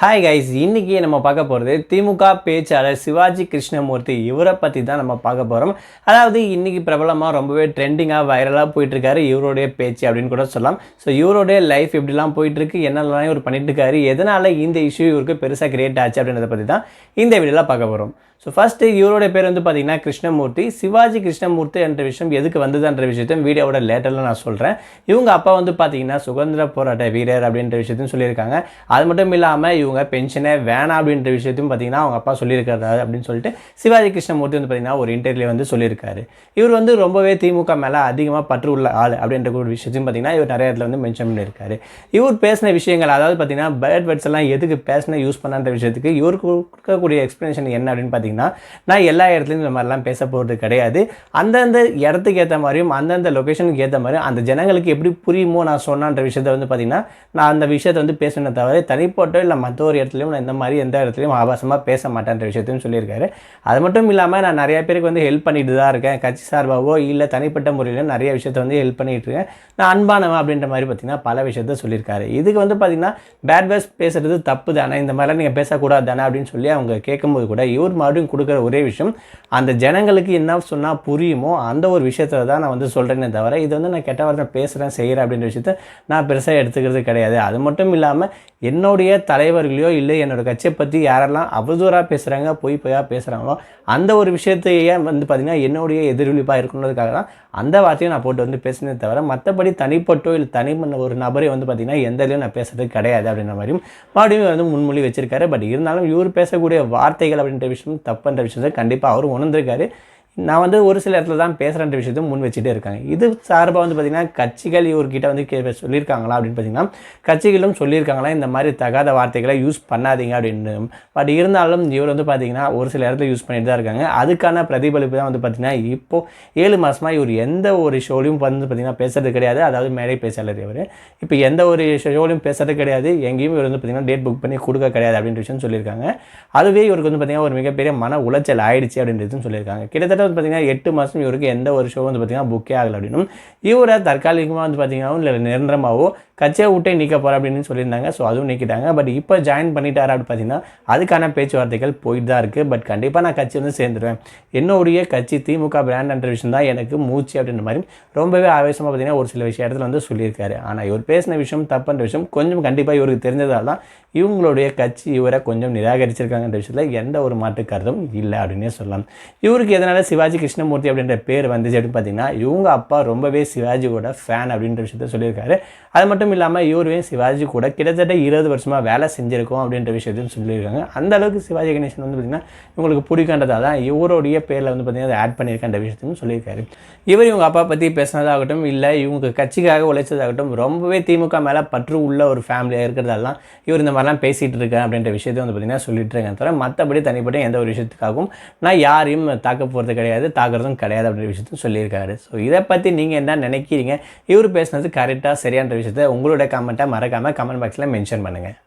Hi guys, இன்னைக்கு நம்ம பார்க்க போகிறது திமுக பேச்சாளர் சிவாஜி கிருஷ்ணமூர்த்தி. இவரை பற்றி தான் நம்ம பார்க்க போகிறோம். அதாவது இன்னைக்கு பிரபலமாக ரொம்பவே ட்ரெண்டிங்காக வைரலாக போயிட்டுருக்காரு இவருடைய பேச்சு அப்படின்னு கூட சொல்லலாம். ஸோ இவருடைய லைஃப் எப்படிலாம் போயிட்டுருக்கு, என்னெல்லாம் இவர் பண்ணிட்டுருக்காரு, எதனால் இந்த இஷ்யூ இவருக்கு பெருசாக கிரியேட் ஆச்சு அப்படின்றத பற்றி தான் இந்த வீடியோவில் பார்க்க போகிறோம். ஸோ ஃபஸ்ட்டு இவருடைய பேர் வந்து பார்த்திங்கன்னா கிருஷ்ணமூர்த்தி. சிவாஜி கிருஷ்ணமூர்த்தி என்ற விஷயம் எதுக்கு வந்ததுன்ற விஷயத்தையும் வீடியோவோட லேட்டரில் நான் சொல்கிறேன். இவங்க அப்பா வந்து பார்த்திங்கன்னா சுதந்திர போராட்ட வீரர் அப்படின்ற விஷயத்தையும் சொல்லியிருக்காங்க. அது மட்டும் இல்லாமல் இவங்க பென்ஷனே வேணாம் அப்படின்ற விஷயத்தையும் பார்த்திங்கன்னா அவங்க அப்பா சொல்லியிருக்காரு அப்படின்னு சொல்லிட்டு சிவாஜி கிருஷ்ணமூர்த்தி வந்து பார்த்திங்கன்னா ஒரு இன்டர்வியூ வந்து சொல்லியிருக்காரு. இவர் வந்து ரொம்பவே திமுக மேலே அதிகமாக பற்று உள்ள ஆள் அப்படின்ற ஒரு விஷயத்தையும் பார்த்திங்கன்னா இவர் நிறைய இடத்துல வந்து மென்ஷன் பண்ணியிருக்காரு. இவர் பேசின விஷயங்கள், அதாவது பார்த்திங்கன்னா பேட் வேர்ட்ஸ் எல்லாம் எதுக்கு பேசின யூஸ் பண்ணான்ற விஷயத்துக்கு இவருக்கு கொடுக்கக்கூடிய எக்ஸ்ப்ளனேஷன் என்ன அப்படின்னு பார்த்திங்கன்னா, நான் எல்லா இடத்துலையும் இந்த மாதிரிலாம் பேச போகிறது கிடையாது. அந்தந்த இடத்துக்கு ஏற்ற மாதிரியும் அந்தந்த லொக்கேஷனுக்கு ஏற்ற மாதிரியும் அந்த ஜனங்களுக்கு எப்படி புரியுமோ நான் சொன்னான்ற விஷயத்தை வந்து பார்த்திங்கன்னா நான் அந்த விஷயத்தை வந்து பேசணும் தவிர தனிப்பட்டோ இல்லை மற்ற ஒரு இடத்துலையும் நான் இந்த மாதிரி எந்த இடத்துலையும் ஆபாசமாக பேச மாட்டேன்ற விஷயத்தையும் சொல்லியிருக்காரு. அது மட்டும் இல்லாமல் நான் நிறைய பேருக்கு வந்து ஹெல்ப் பண்ணிட்டு தான் இருக்கேன். கட்சி சார்பாகவோ இல்லை தனிப்பட்ட முறையில் நிறைய விஷயத்தை வந்து ஹெல்ப் பண்ணிகிட்டு இருக்கேன். நான் அன்பானவன் அப்படின்ற மாதிரி பார்த்திங்கன்னா பல விஷயத்த சொல்லியிருக்காரு. இதுக்கு வந்து பார்த்திங்கன்னா பேட் வேர்ட்ஸ் பேசுகிறது தப்பு தானே, இந்த மாதிரிலாம் நீங்கள் பேசக்கூடாது தானே அப்படின்னு சொல்லி அவங்க கேட்கும்போது கூட இவர் மறுபடியும் கொடுக்குற ஒரே விஷயம், அந்த ஜனங்களுக்கு என்ன சொன்னால் புரியுமோ அந்த ஒரு விஷயத்தில் தான் நான் வந்து சொல்கிறேனே தவிர இது வந்து நான் கெட்ட வார்த்தை பேசுகிறேன் செய்கிறேன் அப்படின்ற விஷயத்த நான் பெருசாக எடுத்துக்கிறது கிடையாது. அது மட்டும் இல்லாமல் என்னுடைய தலைவர்களையோ இல்லை என்னோடய கட்சியை பற்றி யாரெல்லாம் அவதூறாக பேசுகிறாங்க, பொய்யாக பேசுகிறாங்களோ அந்த ஒரு விஷயத்தையே வந்து பார்த்திங்கன்னா என்னுடைய எதிரொலிப்பாக இருக்கணுன்றதுக்காக தான் அந்த வார்த்தையை நான் போட்டு வந்து பேசினே தவிர மற்றபடி தனிப்பட்டோ இல்லை தனிமண் ஒரு நபரை வந்து பார்த்திங்கன்னா எந்த இதுலையும் நான் பேசுறது கிடையாது அப்படின்ற மாதிரியும் மறுபடியும் வந்து முன்மொழி வச்சிருக்காரு. பட் இருந்தாலும் இவர் பேசக்கூடிய வார்த்தைகள் அப்படின்ற விஷயம் தப்புன்ற விஷயத்தை கண்டிப்பாக அவர் உணர்ந்திருக்காரு. நான் வந்து ஒரு சில இடத்துல தான் பேசுகிறன்ற விஷயத்தையும் முன் வச்சுட்டே இருக்காங்க. இது சார்பாக வந்து பார்த்திங்கன்னா கட்சிகள் இவர்கிட்ட வந்து சொல்லியிருக்காங்களா அப்படின்னு பார்த்திங்கன்னா கட்சிகளும் சொல்லியிருக்காங்களா இந்த மாதிரி தகாத வார்த்தைகளை யூஸ் பண்ணாதீங்க அப்படின்னு. பட் இருந்தாலும் இவர் வந்து பார்த்திங்கன்னா ஒரு சில இடத்துல யூஸ் பண்ணிட்டு தான் இருக்காங்க. அதுக்கான பிரதிபலிப்பு தான் வந்து பார்த்திங்கன்னா இப்போது 7 மாதமாக இவர் எந்த ஒரு ஷோலையும் வந்து பார்த்திங்கன்னா பேசுறது கிடையாது. அதாவது மேடை பேச்சாளர் இவர் இப்போ எந்த ஒரு ஷோலையும் பேசுறது கிடையாது. எங்கேயும் இவர் வந்து பார்த்திங்கன்னா டேட் புக் பண்ணி கொடுக்க கிடையாது அப்படின்ற விஷயம் சொல்லியிருக்காங்க. அதுவே இவருக்கு வந்து பார்த்திங்கன்னா ஒரு மிகப்பெரிய மன உளைச்சல் ஆயிடுச்சு அப்படின்றதும் சொல்லியிருக்காங்க. கிட்டத்தட்ட வந்து பார்த்திங்கன்னா 8 மாதம் இவருக்கு எந்த ஒரு ஷோ வந்து பார்த்திங்கன்னா புக்கே ஆகலை அப்படின்னும் இவரை தற்காலிகமாக வந்து பார்த்திங்கன்னா இல்லை நிரந்தரமாகவோ கட்சியை விட்டே நீக்க போகிற அப்படின்னு சொல்லியிருந்தாங்க. ஸோ அதுவும் நீக்கிட்டாங்க. பட் இப்போ ஜாயின் பண்ணிட்டார் அப்படின்னு பார்த்திங்கன்னா அதுக்கான பேச்சுவார்த்தைகள் போயிட்டு தான் இருக்குது. பட் கண்டிப்பாக நான் கட்சி வந்து சேர்ந்துருவேன், என்னுடைய கட்சி திமுக பிராண்ட்ன்ற விஷயம் தான் எனக்கு மூச்சு அப்படின்ற மாதிரி ரொம்பவே ஆவேசமாக பார்த்திங்கன்னா ஒரு சில இடத்துல வந்து சொல்லியிருக்காரு. ஆனால் இவர் பேசின விஷயம் தப்புன்ற விஷயம் கொஞ்சம் கண்டிப்பாக இவருக்கு தெரிஞ்சதால் தான் இவங்களுடைய கட்சி இவரை கொஞ்சம் நிராகரிச்சிருக்காங்கன்ற விஷயத்தில் எந்த ஒரு மாற்று கருத்தும் இல்லை அப்படின்னே சொல்லலாம். இவருக்கு எதனால் சிவாஜி கிருஷ்ணமூர்த்தி அப்படின்ற பேர் வந்துச்சு அப்படின்னு பார்த்திங்கன்னா இவங்க அப்பா ரொம்பவே சிவாஜியோட ஃபேன் அப்படின்ற விஷயத்த சொல்லியிருக்காரு. அது மட்டும் இல்லாமல் இவரையும் சிவாஜி கூட கிட்டத்தட்ட 20 வருஷமாக வேலை செஞ்சுருக்கோம் அப்படின்ற விஷயத்தையும் சொல்லியிருக்காங்க. அந்த அளவுக்கு சிவாஜி கணேசன் வந்து பார்த்திங்கன்னா இவங்களுக்கு பிடிக்கின்றதால தான் இவருடைய பேரில் வந்து பார்த்திங்கன்னா அதை ஆட் பண்ணியிருக்கேன்ற விஷயத்தையும் சொல்லியிருக்காரு. இவர் இவங்க அப்பா பற்றி பேசினதாகட்டும் இல்லை இவங்க கட்சிக்காக உழைச்சதாகட்டும் ரொம்பவே திமுக மேலே பற்று உள்ள ஒரு ஃபேமிலியாக இருக்கிறதால தான் இவர் இந்த மாதிரிலாம் பேசிகிட்டு இருக்கேன் அப்படின்ற விஷயத்தை வந்து பார்த்திங்கன்னா சொல்லிட்டு இருக்கேன் தவிர மற்றபடி தனிப்பட்ட எந்த ஒரு விஷயத்துக்காகவும் நான் யாரையும் தாக்க போகிறது கிடையாது, தாக்குறதும் கிடையாது அப்படின்ற விஷயத்தையும் சொல்லியிருக்காரு. ஸோ இதை பற்றி நீங்கள் என்ன நினைக்கிறீங்க, இவர் பேசுனது கரெக்டாக சரியான விஷயத்தை உங்களோட கமெண்ட்டை மறக்காமல் கமெண்ட் பாக்ஸில் மென்ஷன் பண்ணுங்கள்.